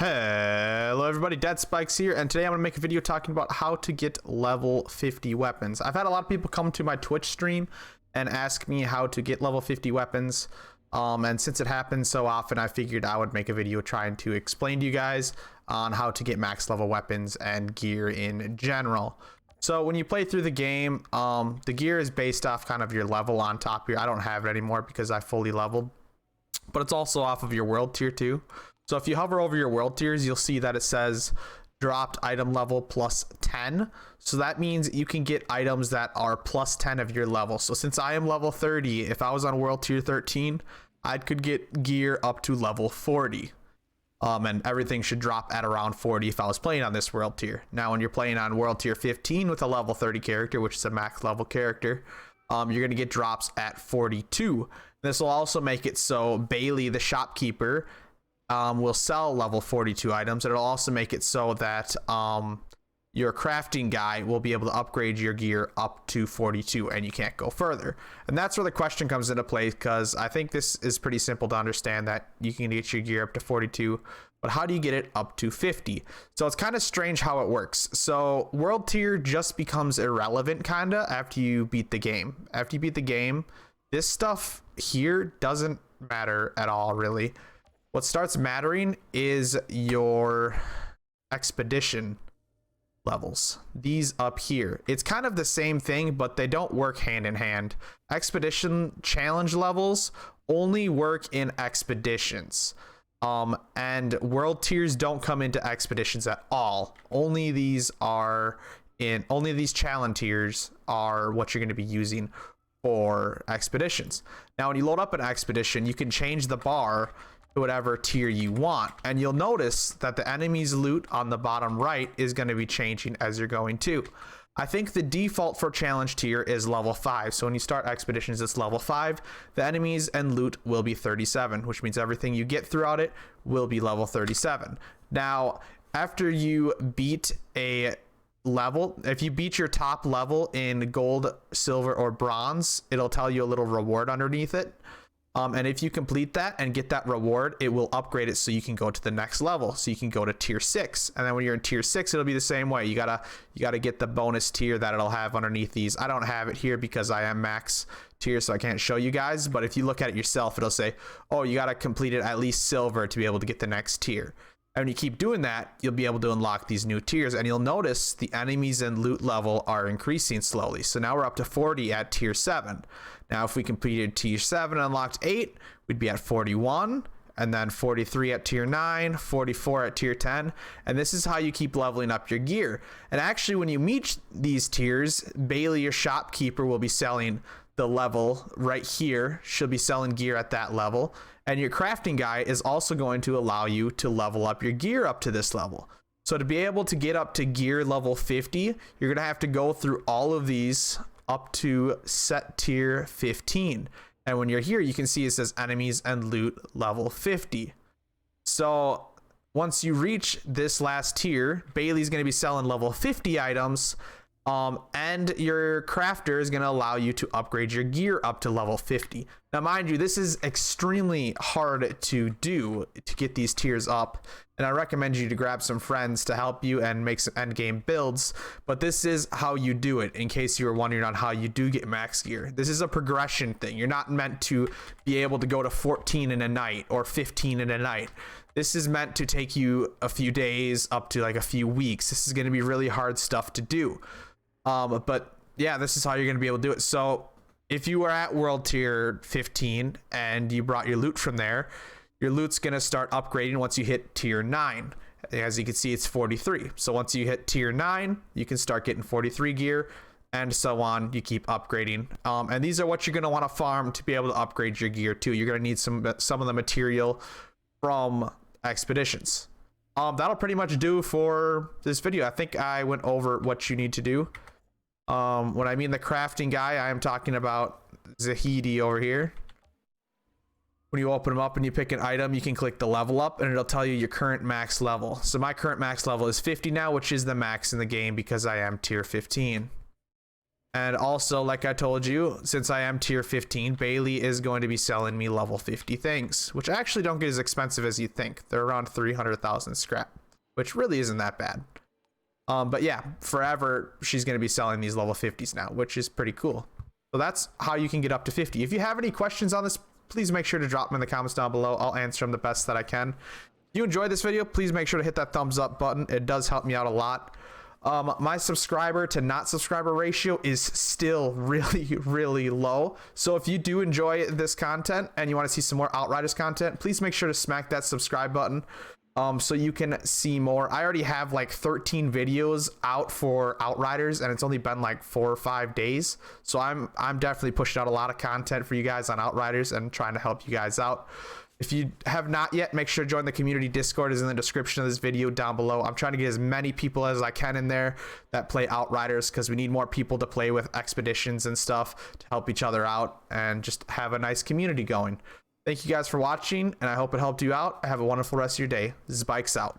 Hello everybody, Dead Spikes here, and today I'm going to make a video talking about how to get level 50 weapons. I've had a lot of people come to my Twitch stream and ask me how to get level 50 weapons, and since it happens so often, I figured I would make a video trying to explain to you guys on how to get max level weapons and gear in general. So when you play through the game, the gear is based off kind of your level on top here. I don't have it anymore because I fully leveled, but it's also off of your world tier too. So if you hover over your world tiers, you'll see that it says dropped item level plus 10. So that means you can get items that are plus 10 of your level. So since I am level 30, if I was on world tier 13, I could get gear up to level 40. And everything should drop at around 40 if I was playing on this world tier. Now, when you're playing on world tier 15 with a level 30 character, which is a max level character, you're going to get drops at 42. This will also make it so Bailey, the shopkeeper, will sell level 42 items. It'll also make it so that your crafting guy will be able to upgrade your gear up to 42 and you can't go further. And that's where the question comes into play, because I think this is pretty simple to understand that you can get your gear up to 42, but how do you get it up to 50? So it's kind of strange how it works. So world tier just becomes irrelevant kinda after you beat the game. After you beat the game, this stuff here doesn't matter at all, really. What starts mattering is your expedition levels, these up here. It's kind of the same thing, but they don't work hand in hand. Expedition challenge levels only work in expeditions, and world tiers don't come into expeditions at all. Only these challenge tiers are what you're going to be using for expeditions. Now when you load up an expedition, you can change the bar to whatever tier you want, and you'll notice that the enemy's loot on the bottom right is going to be changing as you're going too. I think the default for challenge tier is level 5, so when you start expeditions it's level 5. The enemies and loot will be 37, which means everything you get throughout it will be level 37. Now after you beat a level, if you beat your top level in gold, silver, or bronze, it'll tell you a little reward underneath it. And if you complete that and get that reward, it will upgrade it so you can go to the next level. So you can go to tier 6, and then when you're in tier 6, it'll be the same way. You gotta get the bonus tier that it'll have underneath these. I don't have it here because I am max tier, so I can't show you guys. But if you look at it yourself, it'll say, oh, you gotta complete it at least silver to be able to get the next tier. And when you keep doing that, you'll be able to unlock these new tiers, and you'll notice the enemies and loot level are increasing slowly. So now we're up to 40 at tier 7. Now if we completed tier 7 and unlocked 8, we'd be at 41, and then 43 at tier 9, 44 at tier 10, and this is how you keep leveling up your gear. And actually when you meet these tiers, Bailey, your shopkeeper, will be selling the level right here. She'll be selling gear at that level, and your crafting guy is also going to allow you to level up your gear up to this level. So to be able to get up to gear level 50, you're gonna have to go through all of these up to set tier 15. And when you're here, you can see it says enemies and loot level 50. So once you reach this last tier, Bailey's going to be selling level 50 items, and your crafter is going to allow you to upgrade your gear up to level 50. Now mind you, this is extremely hard to do to get these tiers up, and I recommend you to grab some friends to help you and make some end game builds, but this is how you do it in case you were wondering on how you do get max gear. This is a progression thing. You're not meant to be able to go to 14 in a night or 15 in a night. This is meant to take you a few days up to like a few weeks. This is going to be really hard stuff to do. But yeah, this is how you're going to be able to do it. So if you were at world tier 15 and you brought your loot from there, your loot's going to start upgrading once you hit tier 9. As you can see, it's 43. So once you hit tier 9, you can start getting 43 gear, and so on. You keep upgrading. And these are what you're going to want to farm to be able to upgrade your gear too. You're going to need some of the material from expeditions. That'll pretty much do for this video. I think I went over what you need to do. When I mean the crafting guy, I am talking about Zahidi over here. When you open them up and you pick an item, you can click the level up and it'll tell you your current max level. So my current max level is 50 now, which is the max in the game because I am tier 15. And also, like I told you, since I am tier 15, Bailey is going to be selling me level 50 things, which actually don't get as expensive as you think. They're around 300,000 scrap, which really isn't that bad. But yeah, forever, she's going to be selling these level 50s now, which is pretty cool. So that's how you can get up to 50. If you have any questions on this, please make sure to drop them in the comments down below. I'll answer them the best that I can. If you enjoyed this video, please make sure to hit that thumbs up button. It does help me out a lot. My subscriber to not subscriber ratio is still really low. So if you do enjoy this content and you want to see some more Outriders content, please make sure to smack that subscribe button so you can see more. I already have like 13 videos out for Outriders, and it's only been like 4 or 5 days. So I'm definitely pushing out a lot of content for you guys on Outriders and trying to help you guys out. If you have not yet, make sure to join the community Discord. Is in the description of this video down below. I'm trying to get as many people as I can in there that play Outriders, because we need more people to play with expeditions and stuff to help each other out and just have a nice community going. Thank you guys for watching, and I hope it helped you out. Have a wonderful rest of your day. This is Bikes out.